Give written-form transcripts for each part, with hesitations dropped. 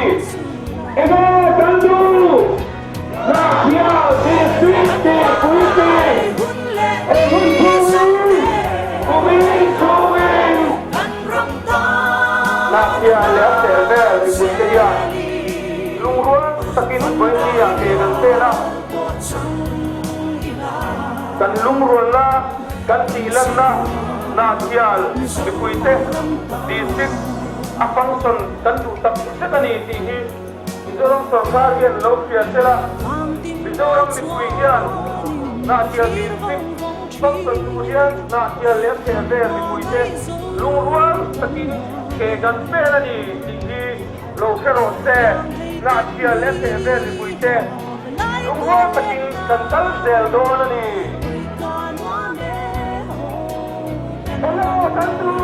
ego tandu na kia di switi puiti egun kuing na kia lep tebe di puiti ya lungruan takin puiti ya ke dan tera kan lungruan la kan tilan la na kial di puiti di sik apang son kan tu tak sekani tihi Mizoram sarkar ke lokya sela Mizoram di puikian na kial di sik pang son tulian na kial lep tebe di puiti lungruan takin ke gan pera ni tihi lokero se na kial lep tebe di puiti lungruan takin kan tal sel dona ni hello tantu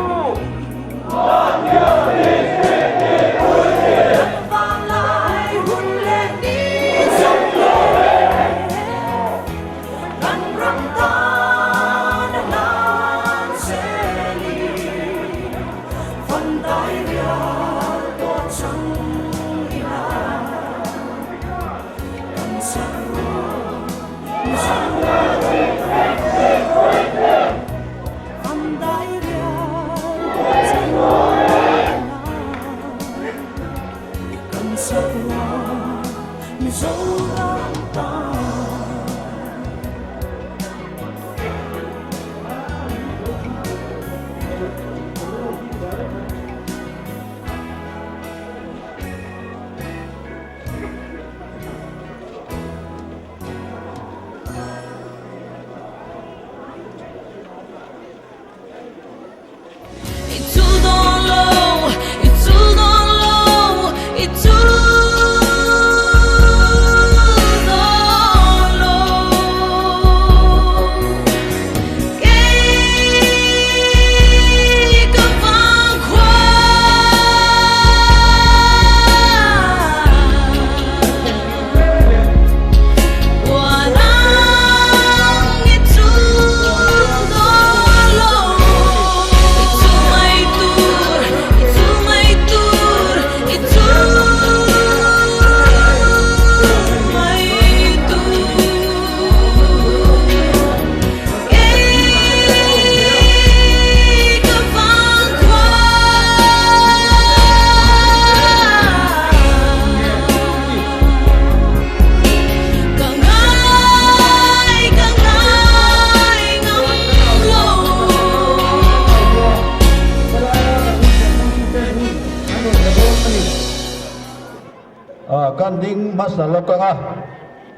kan ding masalah kanga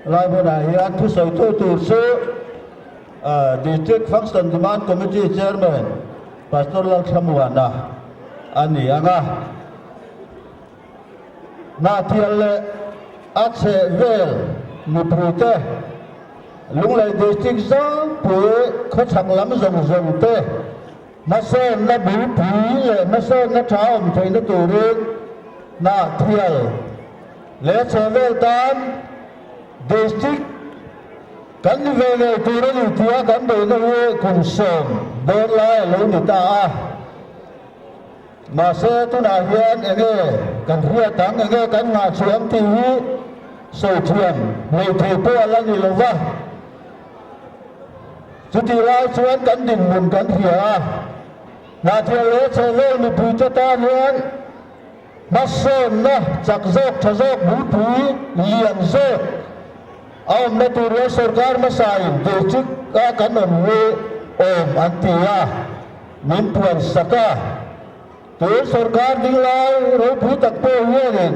lai bona hian thu soi thu tu su district function demand committee chairman pastor lal khamwana ani anga na thialle ache vel muprute lunglai district zong pu kho changlam zong zong te na sen na bu pi le na sen na chaom thei na turin na thial le chevel tan district kan ve ve turin tia kan do na we kum som don lai lo ni ta mà xe tu na hian enge kan hria tang enge kan nga chuam ti hi soi thiam nei thei po ala ni lova chu ti lai chuan kan din mun kan hria na thia le che le ni pui cha ta hian ma son na chak zok tha zok bu pui lian zok aw na tu re sarkar ma sai de chik ka kan on we om antia min puan saka tu sarkar dilai ro phu tak po hian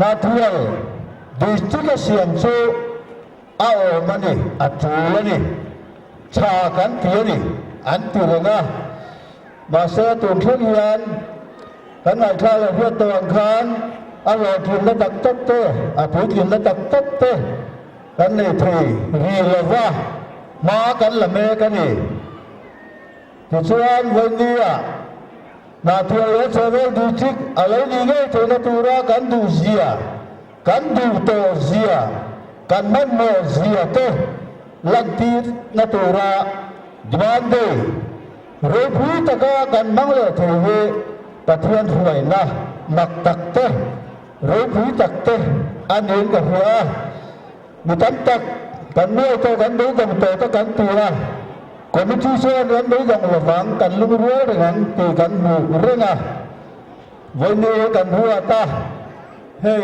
na thial district siam chu aw mani atulani cha kan tiani an turanga ma se tu thung hian kan ngai kha la hiat tawang khan a ro thim na tak tak te a phu thim na tak tak te kan nei thei ri lova ma kan la me kan ni tu chuan voi nia na thial le travel district alai ni ngai thei na tura kan du zia kan du to zia kan man mo zia te lanti na tura dmande ro phu taka kan mang le thei he pathian huai na mak tak te rồi quý tắc te anh em cả hoa một tấm tắc cần nuôi cho gắn đối dòng tổ ta cần tiền còn một chú xuân gắn đối dòng là vắng cần lung rúa để gắn thì cần mù rơi với nơi cần hua ta hey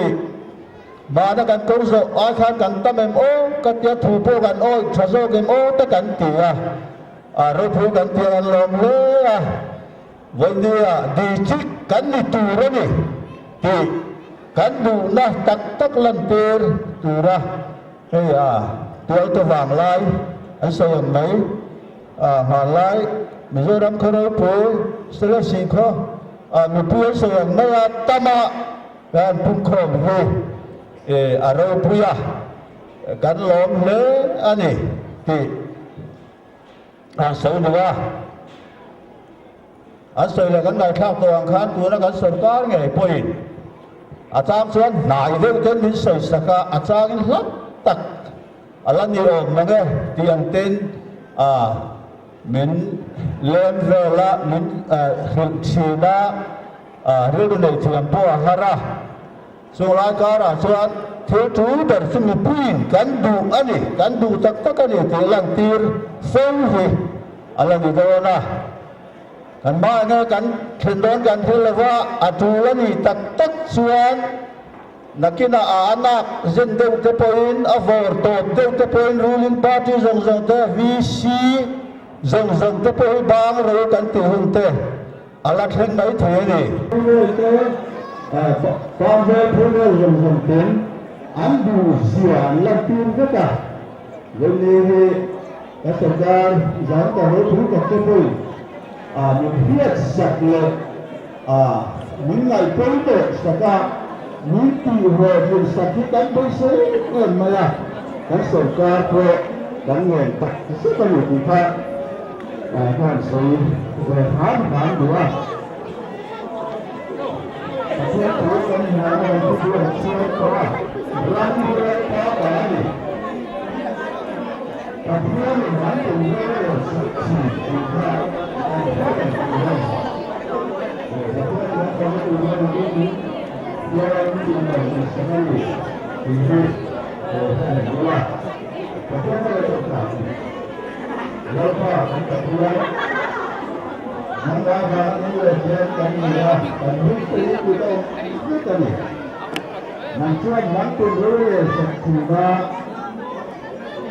mà nó cần câu dụ ai khăn cần tâm em ô các tiết thủ phố cần ôi cho dô em ô ta cần tiền rồi phụ cần tiền lòng lê với nơi đi chích cần đi tù đó nè thì cần đủ na tắc lần tiền tù ra hey tôi vàng lại anh xây mấy mà lại mình rồi đâm khơi phố sẽ là gì khó mình bây giờ mấy tama dan pungkrom về rồi bây giờ cắn lom lỡ anh ấy thì sâu nữa anh xây là cắn này khác toàn khán của nó cắn sâu cá ngày bồi trang xuân nãy với cái mình xây saka trang lắm tắc lần nhiều mà nghe tiền tên mình lên về là mình hiện chỉ đã riêng này thì làm bùa hara so lại cả là so thiếu chú để xin mình pin cán đủ anh ấy cán đủ tất cả cái này thì làm tiền phong gì làm gì đó na kan ba nghe kan khendon kan thilwa atulani tak suan nakina anak zen deu te point avor top deu te point ruling party zong te VC zong te point bang ro kan ti hun te alat hen mai the ni con về phun zong ten an du sian la tin ka ka gani ka sarkar jang ka ho thu ka te point mình biết sạch lệ những ngày cuối độ sạch những tỷ hồ mình sạch cái cánh bấy xế gần mà cánh sầu ca phê cánh nghề tạc rất là nhiều tình pháp hoàn sự về phán đúng không sẽ có con nhà này có đua xe có rắn đuôi có cả gì tập huấn mình bán cùng với là sự chỉ tình pháp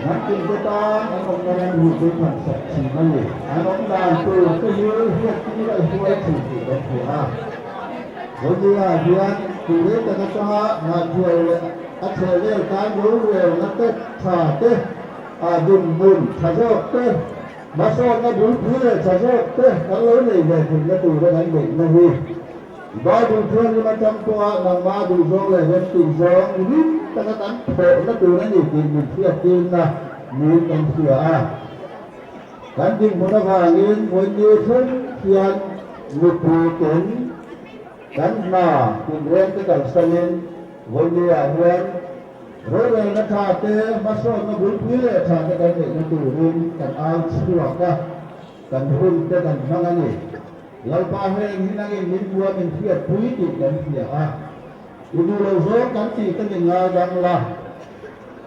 nanti kita mengenai hubungan seksual. Anak dan tu kehidupan kita sesuai dengan Tuhan. Jadi dia kulit kata nak jual, asal kan jual nak cahte, bun cahok te, masuk nak bun cahok te. Kalau ni kita tu dengan baik nahi. Baru tuan macam tu nama dulu le tu zong ini katakan nak tu ni kita ni kan siapa kan di mana angin munyi pun kian luputin kan kemudian kita salin munyi awan roda nak hati masuk nak bulbul hati kan ni turun kan al suaka kan hun kan mangan ni lepas ini lagi min dua min siap politik kan siapa itu lozo kan kita dengar janganlah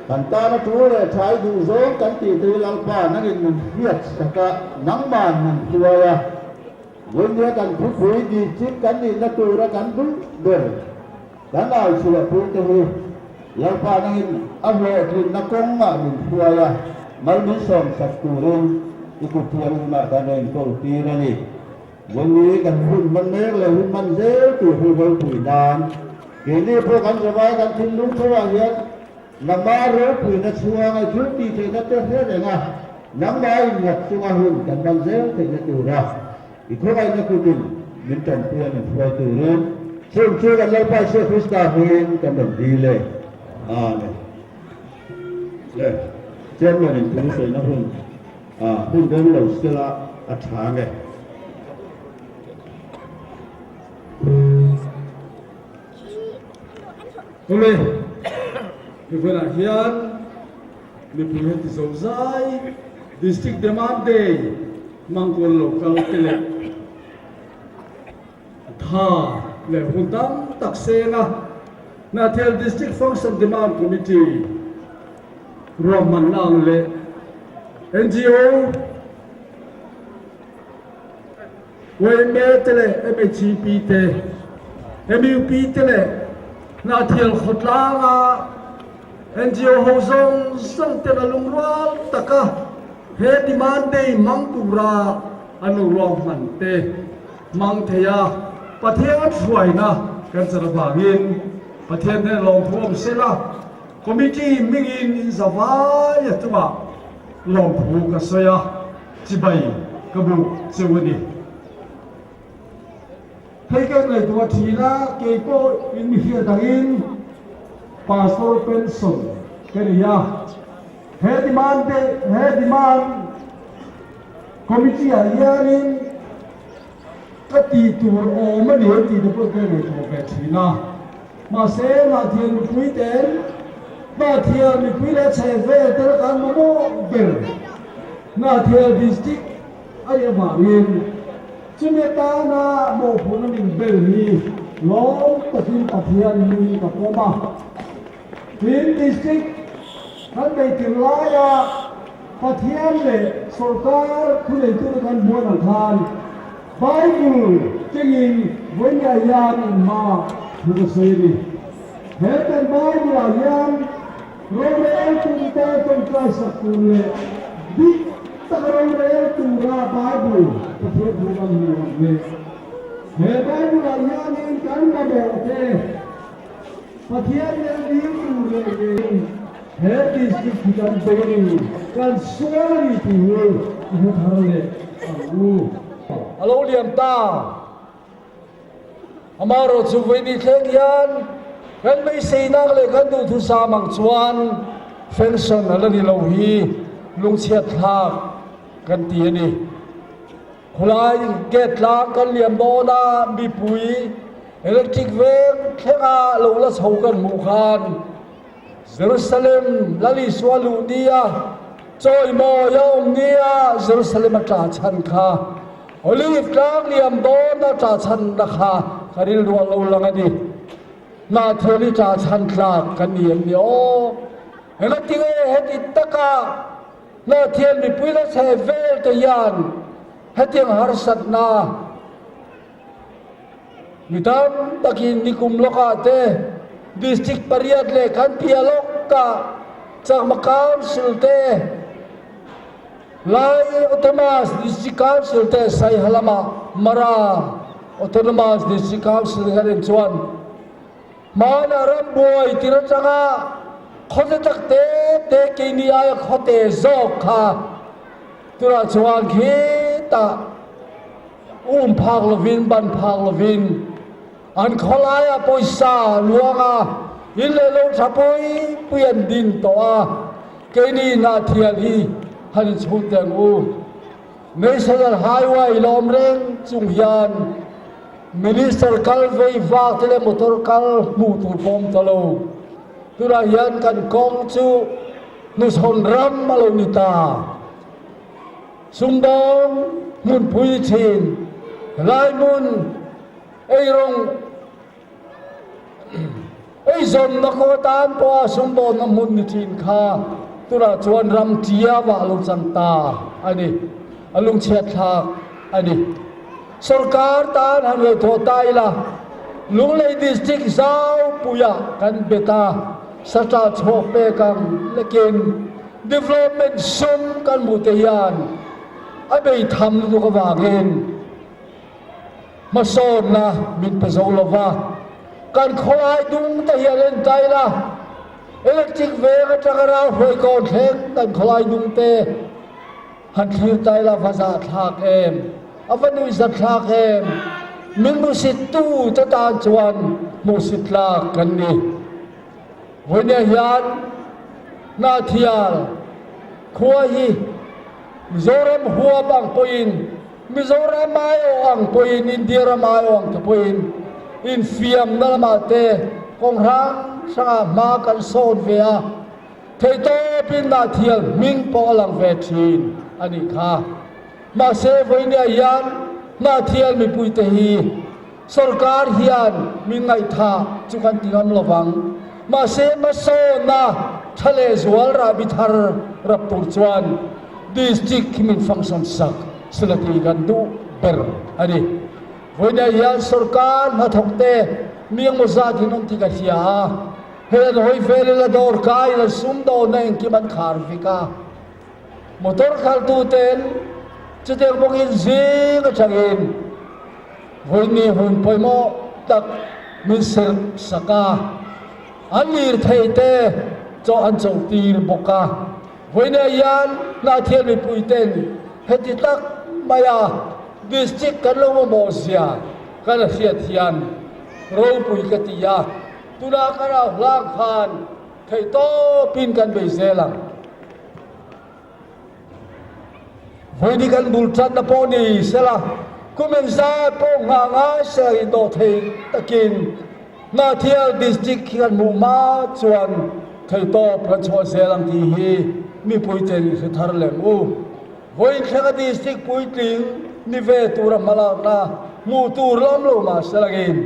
kan ta nó chú là trái dù dỗ cắn tỉ từ lăng phà nó hình mình viết cả nắng bàn mình chùa à với nhớ cần phút phí đi chip cắn đi nó từ ra cắn đúng được cắn nào chùa phút cho huy lăng phà nó hình áp lộ thì nó công mà mình chùa à mấy miếng sòng sạch tù lên cái cục thiêng mà ta nên cầu tì ra nè với nhớ cần hun man nét là hun man dễ từ huy với thủy đàn cái này phô cắn cho vai cắn thiên lúc phô vào hiện nằm ba rốt thì nó xua ngay trước đi thì nó chết hết rồi nha nắm bay nhập xua hùng cảnh bằng dễ thì nó từ ra thì thôi anh nó quyết định mình trồng tiền mình phơi từ lên xem chưa gần lâu phải xem Krista huyền cảnh đồng đi lên này đây trên người mình cũng thấy nó hùng hùng đến đầu xưa là tháng này hôm nay vì vậy là hiện mình phải hiện dấu dài district demand day mang quân local tele tha le huntam taksena Nathel District Function Demand Committee Roman Angle NGO Waymetele MHP te MUP tele Nathel Khotlanga NGO Hozong Sangtela Lungwal Taka He Demand Day Mangpura Anu Roman te Mangthaya Pathian Suaina Kan Sarabangin Pathian ne long thom sela committee mingin zawai atwa long thu ka soya chibai kabu chewani thei ka ngai tu thina ke ko in mi hia dangin pastor pension keriya he demand committee ayarin kati tur o mani ti de ko ke ngai tu ka thina mà sẽ là thiền quý đến và thiền quý đã chạy về tới các mô về là thiền district ai em bảo yên chứ người ta là bộ phụ nữ mình về thì nó tập thiền mình tập có mà thiền district hắn đây tiền lái à và thiền để sổ ca cứ để tôi cần mua hàng than Bible chừng với nhà giang mà Bukan saya ni. Hebat baik yang Romel kita tengah sekolah di tak Romel turah Bible tapi bukan ni. Hebat yang ini kan ada Patian yang diurus hebat di kita beri kan suara itu itu harusnya. Halo liam ta. Amaro chu với đi theng yan kan mai sei nang le kan du thu sa mang chuan function ala ni lo hi lung chiat thak kan ti ni khulai get la kan liam bo na mi pui electric veng thenga lo la chho kan mu khan Jerusalem lali swalu dia choi mo yom nia Jerusalem ata chan kha olive tlang liam bo na ta chan na kha karil ruang lo lang ani na theli ta chan klak kan niam ni o ela tinge heti taka na thian mi puila se vel to yan hetiang harsat na mitam takin nikum loka te district pariat le kan pialok ka chak makam silte lai autonomous district council te sai halama mara autonomous district council garin chuan mana ramboy tirachanga khote takte te kini ay khote zok kha tura chuan khita phak lovin ban phak lovin an kholaya poisa luanga ile lo thapoi puyan din to a kini na thiali han chutang u national highway lomreng chunghian Minister Calvey vác tele motor kal mutu bom talo tura yan kan kong chu nuson ram malonita sumbong mun pui chin lai mun eirong ei zon na ko tan po sumbong na mun ni chin kha tura chuan ram tia wa lung chanta ani alung chiat thak ani Sarkar tan hanwe thotai la lunglei district zau puya kan beta sata chope kang lekin development sum kan mutian abei tham lu ka wangin mason na min pazolova kan kholai dung ta hian tai la electric ve ka tagara hoi kon thek kan kholai dung te han thir tai la vaza thak em avanu zat thak em min musit tu ta ta chuan musit la kan ni hoine hian na thial khua hi Mizoram huwa bang poin Mizoram ayo ang poin India mayo ang poin in fiam na mate kong rang sa ma kan son vea theito pin na thial ming po lang vethin ani kha ma se voinia yan na thial mi pui te hi sarkar hian min ngai tha chu kan tingam lawang ma se ma so na thale zual ra bi thar rap tur chuan district kimin function sak selati kan du ber ani voina ya sarkar ma thokte miang mo za ginom ti ka hia he hoi vele la dor kai la sum do na en ki man khar vika motor khal tu ten chete bongin zing a changin voini hun poimo tak min ser saka anir theite cho an chong tir boka voina yan na thiel mi puiten heti tak maya district kan lo mo sia kan hiat hian ro pui katia tuna kara lang khan thei to pin kan be zelang voini kan bul chan na poni sela kumen sa po nga nga sa ito thei takin na thial district kan mu ma chuan thei to pran chho zelang ti hi mi puiten se thar lem u voin khanga district puiting ni ve tura malak na mu tur lam lo ma selagin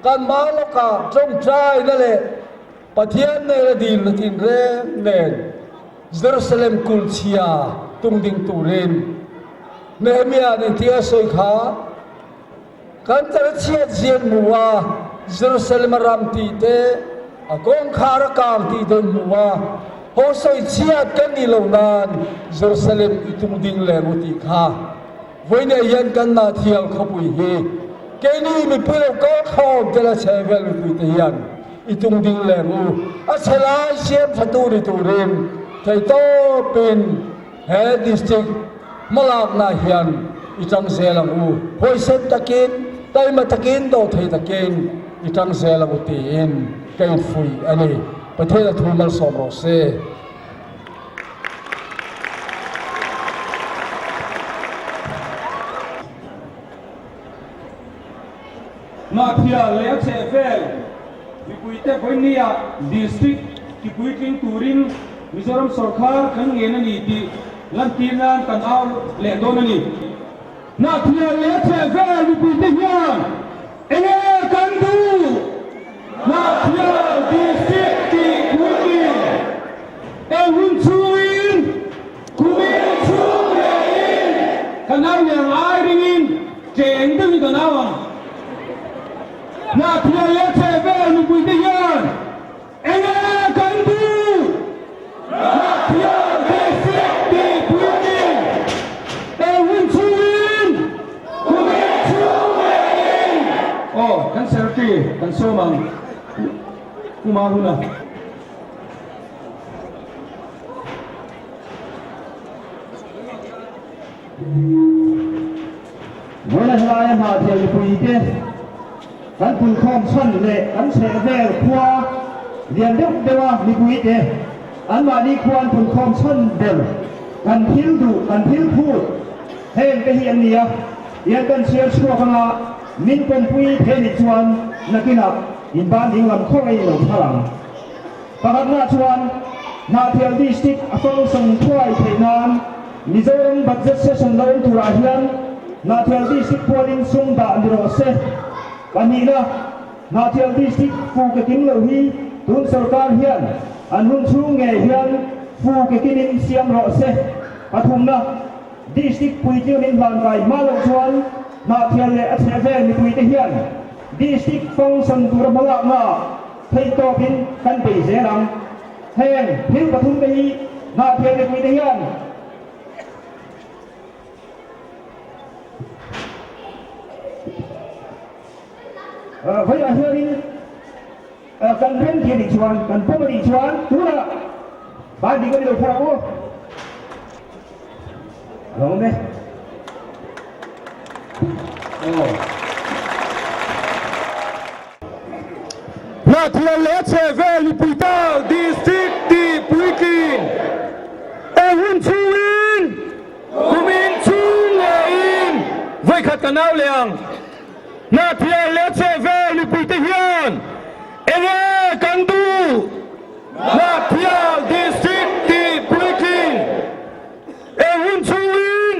kan maloka trong trai na le pathian ne din latin re nen Jerusalem kulchia tungding turin Nehemia ne tia soi kha kan tar chiat zian muwa Jerusalem ram ti te akong khara kam ti don muwa ho soi chiat kan ni lo nan Jerusalem itungding le muti kha voina yan kan na thial khapui hi keni mi pilo ko khom tela chevel mi puite yan itung ding lemu asela siam faturi turin thei to pin he district malak na hian itang zelang u hoi set takin tai ma takin do thei takin itang zelang u ti in kai fui ani pathela thumal somro se na thia le che vel mi puite voinia district ki puiting turin Mizoram sarkar kan ngena ni ti lan tinan kan aw le don ni na thia le che vel mi puite hian ene kan du na thia district ki puiting e hun chuin kumin chu le in kan aw yang ai ringin cheng ding kan awang na thia le che vel mi puite hian ene kan du na thia district ki puiting e hun chuin kumin chu le in oh kan serti kan somang kumahuna Wala halaya na thia mi puite kan pun khom chan le kan che vel khwa lian deuh dewa mi puite an ma ni khwan pun khom chan del kan thil du kan thil phut hen ke hian nia yan kan share chua khanga min kon pui the ni chuan nakina in ban ding lam khong ai lo thalang pakat na chuan na thial district afang sang thuai theinan Mizoram budget session lawn tura hian na thial district polling sung da ndiro se kanina na thial district fu ke king lo hi tun sarkar hian an hun chu nge hian fu ke kinin siam ro se pathumna district puitiu nin ban kai malo chuan na thial le a che vel mi puite hian district function tur mala ma thei to bin kan be zeram hen hin pathum be hi na thial le puite hian với là hơi đi cần thêm tiền đi chuan cần phong đi chuan đúng là bạn đi có đi đâu phải không đúng đấy na thia le che vel puita district ti puikin e hun chuin kumin chu lein vai khat kanau leang na thia le che vel puita hian ene kan du na thia district ti puikin e hun chuin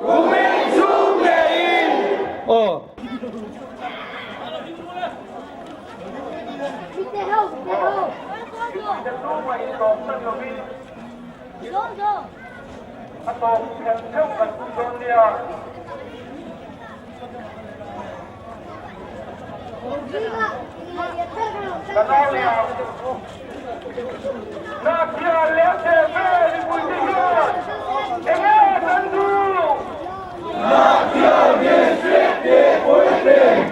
kumin chu lein oh จะรู้ว่าอีกสองนั่นก็มีถ้าตกแข่งเท่ากันโดนเดียวกันเอาเดียวน่าเกลียดแล้วเจ็บแม่ที่คุยที่เยอะเอ็งกันดูน่าเกลียดเด็กเด็กคุยเด็ก